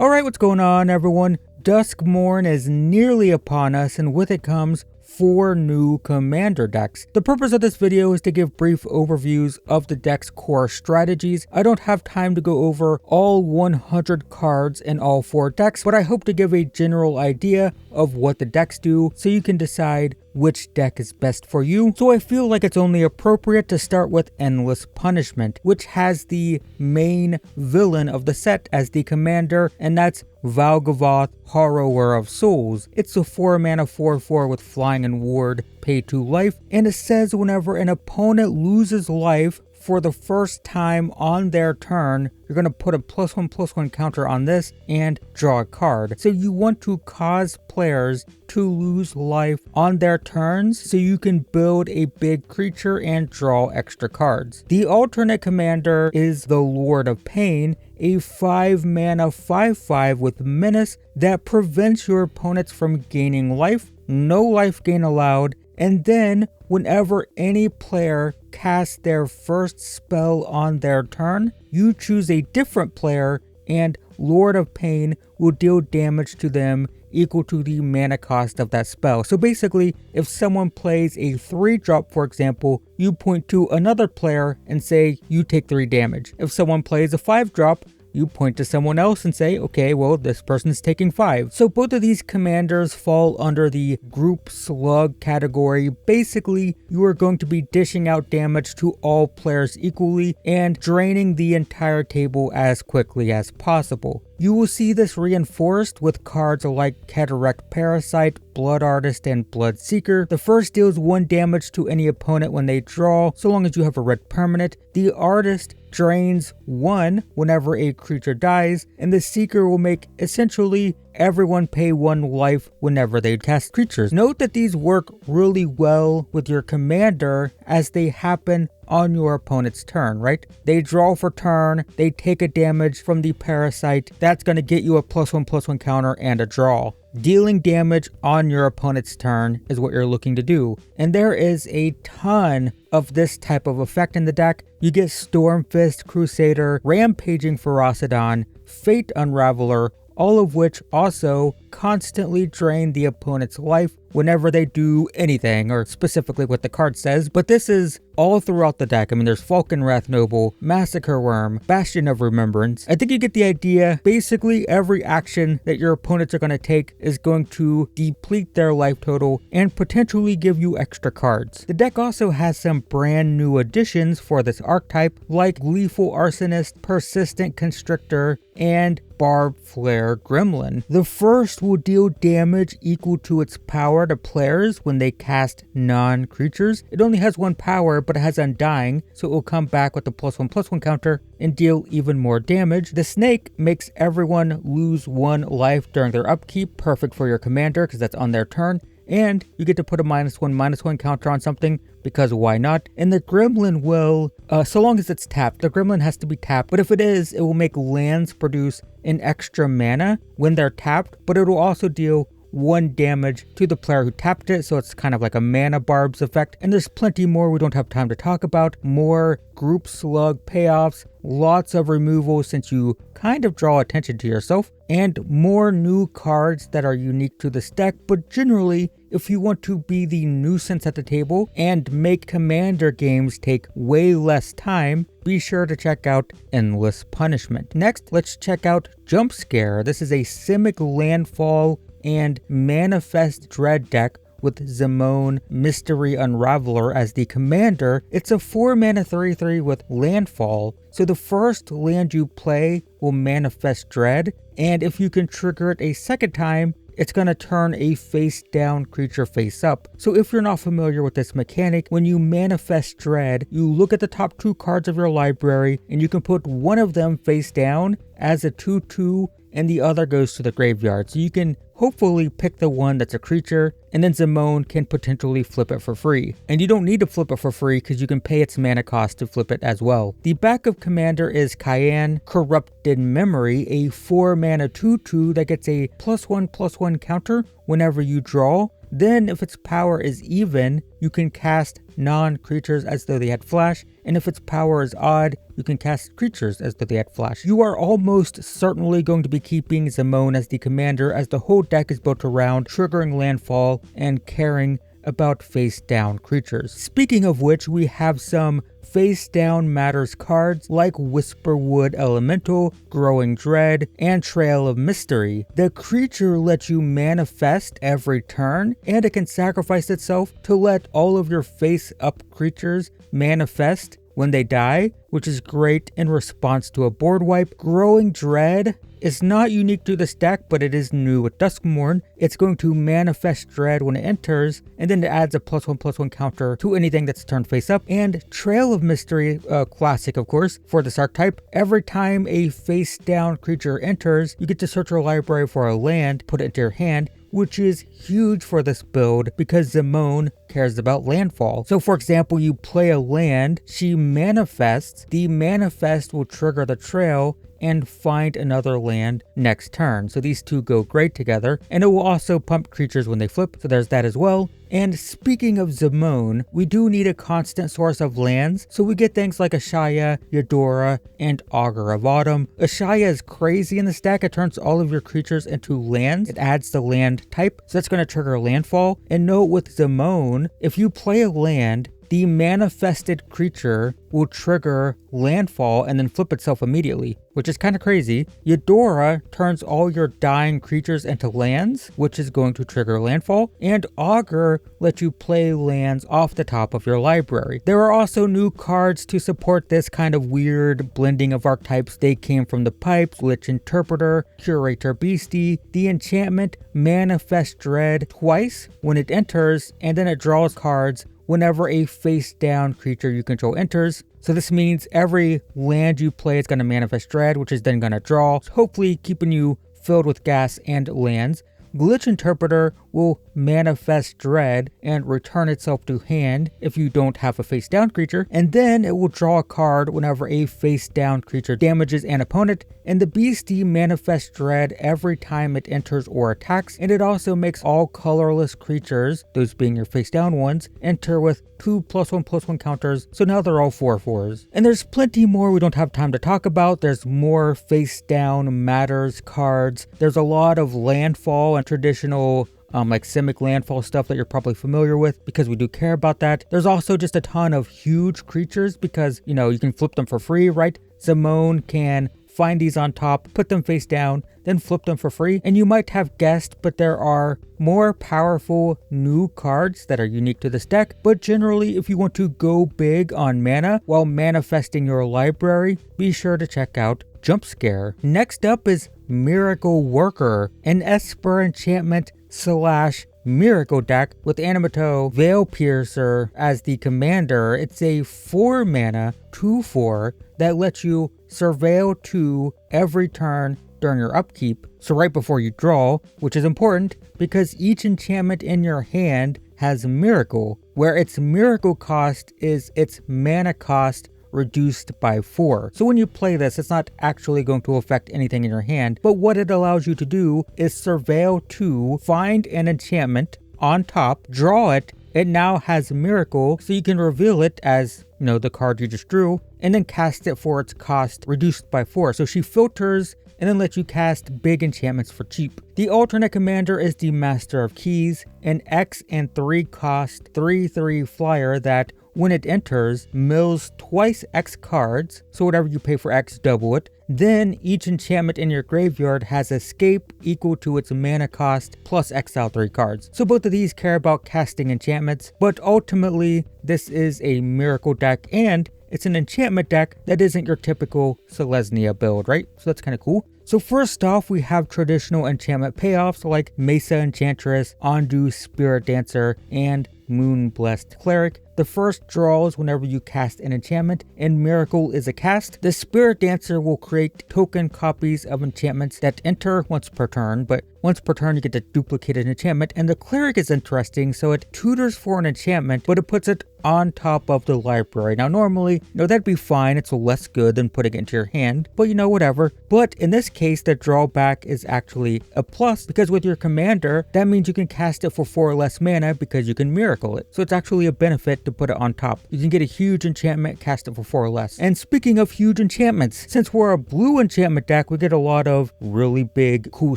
Alright, what's going on everyone? Duskmourn is nearly upon us, and with it comes 4 new commander decks. The purpose of this video is to give brief overviews of the deck's core strategies. I don't have time to go over all 100 cards in all 4 decks, but I hope to give a general idea of what the decks do so you can decide which deck is best for you. So I feel like it's only appropriate to start with Endess Punishment, which has the main villain of the set as the commander, and that's Valgavoth, Harrower of Souls. It's a 4-mana 4/4 with flying and ward, pay 2 life, and it says whenever an opponent loses life for the first time on their turn, you're going to put a +1/+1 counter on this and draw a card. So you want to cause players to lose life on their turns so you can build a big creature and draw extra cards. The alternate commander is the Lord of Pain, a 5-mana 5/5 with menace that prevents your opponents from gaining life, no life gain allowed, and then whenever any player casts their first spell on their turn, you choose a different player and Lord of Pain will deal damage to them equal to the mana cost of that spell. So basically, if someone plays a 3-drop, for example, you point to another player and say, you take 3 damage. If someone plays a 5-drop, you point to someone else and say, okay, well, this person's taking 5. So both of these commanders fall under the group slug category. Basically, you are going to be dishing out damage to all players equally and draining the entire table as quickly as possible. You will see this reinforced with cards like Cataract Parasite, Blood Artist, and Blood Seeker. The first deals 1 damage to any opponent when they draw, so long as you have a red permanent. The Artist drains 1 whenever a creature dies, and the Seeker will make essentially everyone pay 1 life whenever they cast creatures. Note that these work really well with your commander as they happen on your opponent's turn, right? They draw for turn, they take a damage from the parasite, that's going to get you a +1/+1 counter and a draw. Dealing damage on your opponent's turn is what you're looking to do, and there is a ton of this type of effect in the deck. You get Stormfist, Crusader, Rampaging Ferocidon, Fate Unraveler, all of which also constantly drain the opponent's life whenever they do anything, or specifically what the card says, but this is all throughout the deck. I mean, there's Falkenrath Noble, Massacre Worm, Bastion of Remembrance. I think you get the idea. Basically, every action that your opponents are going to take is going to deplete their life total and potentially give you extra cards. The deck also has some brand new additions for this archetype, like Gleeful Arsonist, Persistent Constrictor, and Barbed Flare Gremlin. The first will deal damage equal to its power to players when they cast non-creatures. It only has 1 power, but it has Undying, so it will come back with a +1/+1 counter and deal even more damage. The Snake makes everyone lose 1 life during their upkeep, perfect for your commander because that's on their turn. And you get to put a -1/-1 counter on something, because why not? And the Gremlin will, so long as it's tapped, the Gremlin has to be tapped, but if it is, it will make lands produce an extra mana when they're tapped, but it will also deal 1 damage to the player who tapped it, so it's kind of like a mana barbs effect. And there's plenty more we don't have time to talk about. More group slug payoffs, lots of removal since you kind of draw attention to yourself, and more new cards that are unique to this deck. But generally, if you want to be the nuisance at the table and make commander games take way less time, be sure to check out Endess Punishment. Next, let's check out Jump Scare. This is a Simic landfall and Manifest Dread deck with Zimone, Mystery Unraveler as the commander. It's a 4-mana 3/3 with landfall, so the first land you play will manifest Dread, and if you can trigger it a second time, it's going to turn a face down creature face up. So if you're not familiar with this mechanic, when you manifest Dread, you look at the top 2 cards of your library and you can put one of them face down as a 2/2 and the other goes to the graveyard. So you can hopefully pick the one that's a creature, and then Zimone can potentially flip it for free. And you don't need to flip it for free because you can pay its mana cost to flip it as well. The backup commander is Cayenne, Corrupted Memory, a 4-mana 2/2 that gets a +1/+1 counter whenever you draw. Then if its power is even, you can cast non-creatures as though they had flash, and if its power is odd, you can cast creatures as though they had flash. You are almost certainly going to be keeping Zimone as the commander, as the whole deck is built around triggering landfall and caring about face down creatures. Speaking of which, we have some face down matters cards like Whisperwood Elemental, Growing Dread, and Trail of Mystery. The creature lets you manifest every turn, and it can sacrifice itself to let all of your face up creatures manifest when they die, which is great in response to a board wipe. Growing Dread is not unique to this deck, but it is new with Duskmourn. It's going to manifest Dread when it enters, and then it adds a +1/+1 counter to anything that's turned face up. And Trail of Mystery, classic of course, for this archetype. Every time a face down creature enters, you get to search your library for a land, put it into your hand, which is huge for this build because Zimone cares about landfall. So for example, you play a land, she manifests, the manifest will trigger the trail and find another land next turn. So these two go great together, and it will also pump creatures when they flip, so there's that as well. And speaking of Zimone, we do need a constant source of lands, so we get things like Ashaya, Eudora, and Augur of Autumn. Ashaya is crazy in this deck. It turns all of your creatures into lands. It adds the land type, so that's going to trigger landfall. And note with Zimone, if you play a land, the manifested creature will trigger landfall and then flip itself immediately, which is kind of crazy. Eudora turns all your dying creatures into lands, which is going to trigger landfall, and Augur lets you play lands off the top of your library. There are also new cards to support this kind of weird blending of archetypes. They came from the pipes: Lich Interpreter, Curator Beastie, the enchantment Manifest Dread twice when it enters, and then it draws cards whenever a face down creature you control enters. So this means every land you play is going to manifest Dread, which is then going to draw, hopefully keeping you filled with gas and lands. Glitch Interpreter will manifest Dread and return itself to hand if you don't have a face down creature, and then it will draw a card whenever a face down creature damages an opponent. And the Beastie manifests Dread every time it enters or attacks, and it also makes all colorless creatures, those being your face down ones, enter with 2 +1/+1 counters, so now they're all 4/4s. And there's plenty more we don't have time to talk about. There's more face down matters cards. There's a lot of landfall and traditional like Simic landfall stuff that you're probably familiar with, because we do care about that. There's also just a ton of huge creatures because, you know, you can flip them for free, right? Zimone can find these on top, put them face down, then flip them for free. And you might have guessed, but there are more powerful new cards that are unique to this deck. But generally, if you want to go big on mana while manifesting your library, be sure to check out Jump Scare. Next up is Miracle Worker, an Esper enchantment / miracle deck with Animato Veil Piercer as the commander. It's a 4 mana 2/4 that lets you surveil 2 every turn during your upkeep, so right before you draw, which is important because each enchantment in your hand has miracle, where its miracle cost is its mana cost reduced by 4. So when you play this, it's not actually going to affect anything in your hand, but what it allows you to do is surveil 2, find an enchantment on top, draw it. It now has miracle, so you can reveal it as, you know, the card you just drew, and then cast it for its cost reduced by 4. So she filters and then lets you cast big enchantments for cheap. The alternate commander is the Master of Keys, an X and 3 cost 3/3 flyer that, when it enters, mills twice X cards, so whatever you pay for X, double it. Then each enchantment in your graveyard has escape equal to its mana cost plus exile 3 cards. So both of these care about casting enchantments, but ultimately this is a miracle deck, and it's an enchantment deck that isn't your typical Selesnya build, right? So that's kind of cool. So first off, we have traditional enchantment payoffs like Mesa Enchantress, Ondu Spirit Dancer, and Moon Blessed Cleric. The first draws whenever you cast an enchantment, and Miracle is a cast. The Spirit Dancer will create token copies of enchantments that enter once per turn, but once per turn you get to duplicate an enchantment. And the Cleric is interesting, so it tutors for an enchantment, but it puts it on top of the library. Now normally, you know, that'd be fine, it's less good than putting it into your hand, but you know, whatever. But in this case, the drawback is actually a plus, because with your commander, that means you can cast it for 4 less mana because you can Miracle it. So it's actually a benefit to put it on top. You can get a huge enchantment, cast it for 4 or less. And speaking of huge enchantments, since we're a blue enchantment deck, we get a lot of really big cool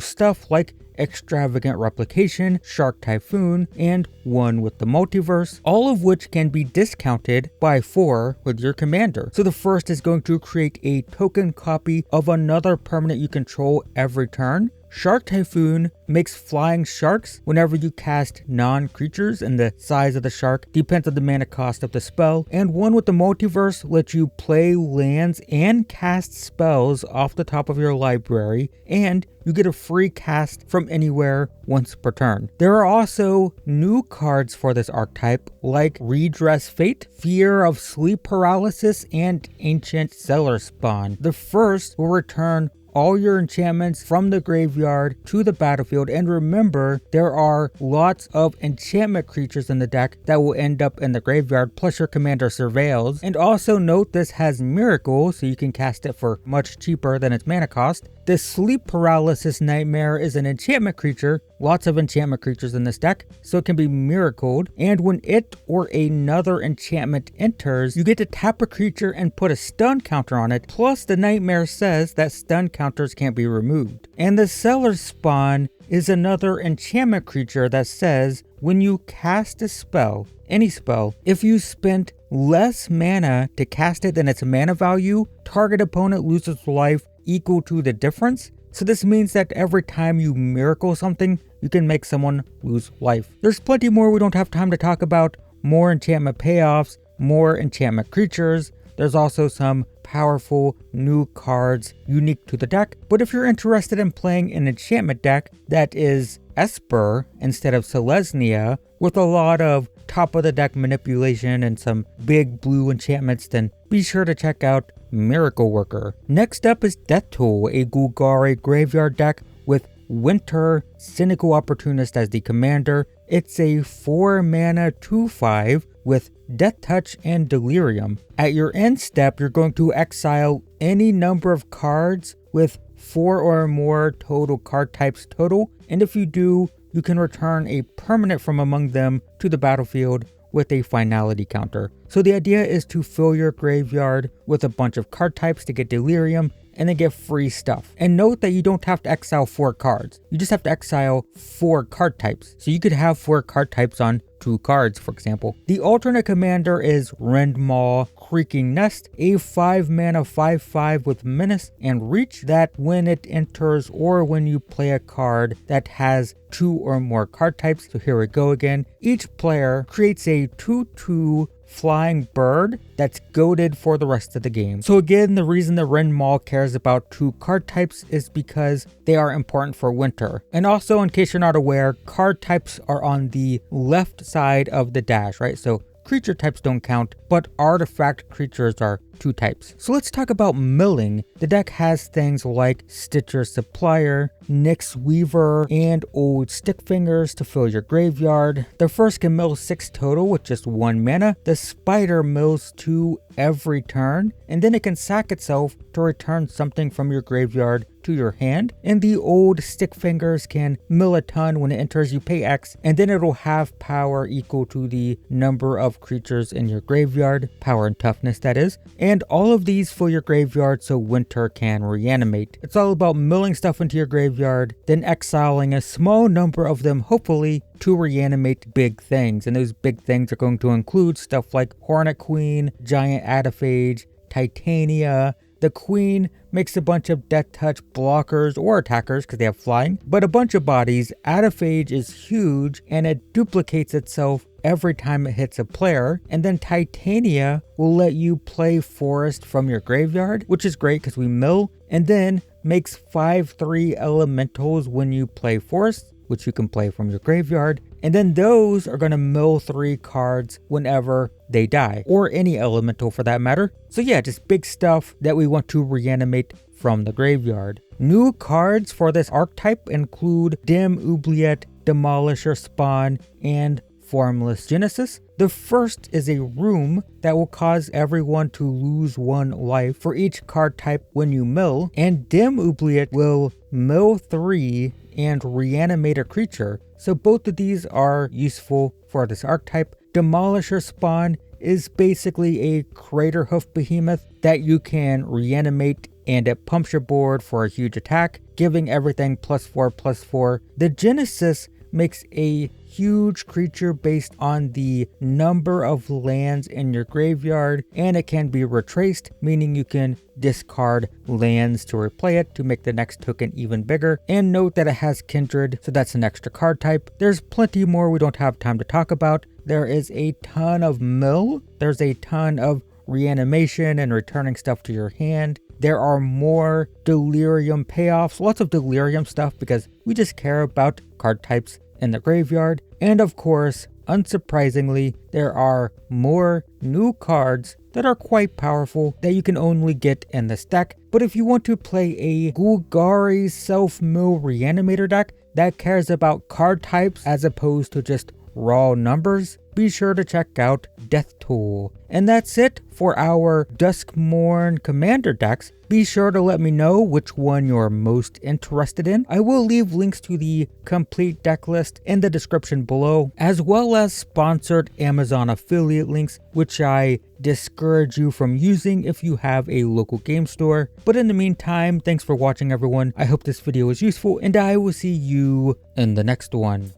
stuff like Extravagant Replication, Shark Typhoon, and one with the Multiverse, all of which can be discounted by 4 with your commander. So the first is going to create a token copy of another permanent you control every turn. Shark Typhoon makes flying sharks whenever you cast non-creatures, and the size of the shark depends on the mana cost of the spell. And one with the Multiverse lets you play lands and cast spells off the top of your library, and you get a free cast from anywhere once per turn. There are also new cards for this archetype like Redress Fate, Fear of Sleep Paralysis, and Ancient Cellar Spawn. The first will return all your enchantments from the graveyard to the battlefield, and remember, there are lots of enchantment creatures in the deck that will end up in the graveyard, plus your commander surveils. And also note this has Miracle, so you can cast it for much cheaper than its mana cost. The Sleep Paralysis Nightmare is an enchantment creature, lots of enchantment creatures in this deck, so it can be miracled, and when it or another enchantment enters, you get to tap a creature and put a stun counter on it, plus the Nightmare says that stun counters can't be removed. And the Cellar Spawn is another enchantment creature that says when you cast a spell, any spell, if you spent less mana to cast it than its mana value, target opponent loses life equal to the difference. So this means that every time you miracle something, you can make someone lose life. There's plenty more we don't have time to talk about. More enchantment payoffs, more enchantment creatures. There's also some powerful new cards unique to the deck. But if you're interested in playing an enchantment deck that is Esper instead of Selesnya, with a lot of top of the deck manipulation and some big blue enchantments, then be sure to check out Miracle Worker. Next up is Death Toll, a Golgari graveyard deck with Winter, Cynical Opportunist as the commander. It's a 4 mana 2/5 with Death Touch and Delirium. At your end step, you're going to exile any number of cards with 4 or more total card types total, and if you do, you can return a permanent from among them to the battlefield with a finality counter. So the idea is to fill your graveyard with a bunch of card types to get Delirium and then get free stuff. And note that you don't have to exile 4 cards. You just have to exile 4 card types. So you could have 4 card types on 2 cards, for example. The alternate commander is Rendmaw Creaking Nest, a 5 mana 5/5 with Menace and Reach that when it enters or when you play a card that has 2 or more card types. So here we go again. Each player creates a 2/2 flying bird that's goaded for the rest of the game. So again, the reason the Rendmaw cares about 2 card types is because they are important for winter. And also, in case you're not aware, card types are on the left side of the dash, right? So creature types don't count, but artifact creatures are 2 types. So let's talk about milling. The deck has things like Stitcher Supplier, Nyx Weaver, and Old Stick Fingers to fill your graveyard. The first can mill 6 total with just 1 mana. The Spider mills 2 every turn, and then it can sack itself to return something from your graveyard to your hand. And the Old Stick Fingers can mill a ton. When it enters, you pay X, and then it'll have power equal to the number of creatures in your graveyard, power and toughness that is. And all of these fill your graveyard so winter can reanimate. It's all about milling stuff into your graveyard, then exiling a small number of them, hopefully, to reanimate big things. And those big things are going to include stuff like Hornet Queen, Giant Adaphage, Titania. The Queen makes a bunch of Death Touch blockers or attackers because they have flying, but a bunch of bodies. Adaphage is huge and it duplicates itself every time it hits a player. And then Titania will let you play Forest from your graveyard, which is great because we mill, and then makes 5/3 elementals when you play Forest, which you can play from your graveyard. And then those are going to mill 3 cards whenever they die, or any elemental for that matter. So yeah, just big stuff that we want to reanimate from the graveyard. New cards for this archetype include Dim Oubliette, Demolisher Spawn, and Formless Genesis. The first is a room that will cause everyone to lose 1 life for each card type when you mill, and Dim Oubliette will mill 3 and reanimate a creature. So both of these are useful for this archetype. Demolisher spawn is basically a crater hoof behemoth that you can reanimate, and it pumps your board for a huge attack, giving everything +4/+4. The Genesis makes a huge creature based on the number of lands in your graveyard, and it can be retraced, meaning you can discard lands to replay it to make the next token even bigger. And note that it has Kindred, so that's an extra card type. There's plenty more we don't have time to talk about. There is a ton of mill, there's a ton of reanimation and returning stuff to your hand. There are more delirium payoffs, lots of delirium stuff because we just care about card types in the graveyard. And of course, unsurprisingly, there are more new cards that are quite powerful that you can only get in this deck. But if you want to play a Golgari self-mill reanimator deck that cares about card types as opposed to just raw numbers, be sure to check out Death Tool. And that's it for our Duskmourn Commander decks. Be sure to let me know which one you're most interested in. I will leave links to the complete deck list in the description below, as well as sponsored Amazon affiliate links, which I discourage you from using if you have a local game store. But in the meantime, thanks for watching everyone. I hope this video was useful, and I will see you in the next one.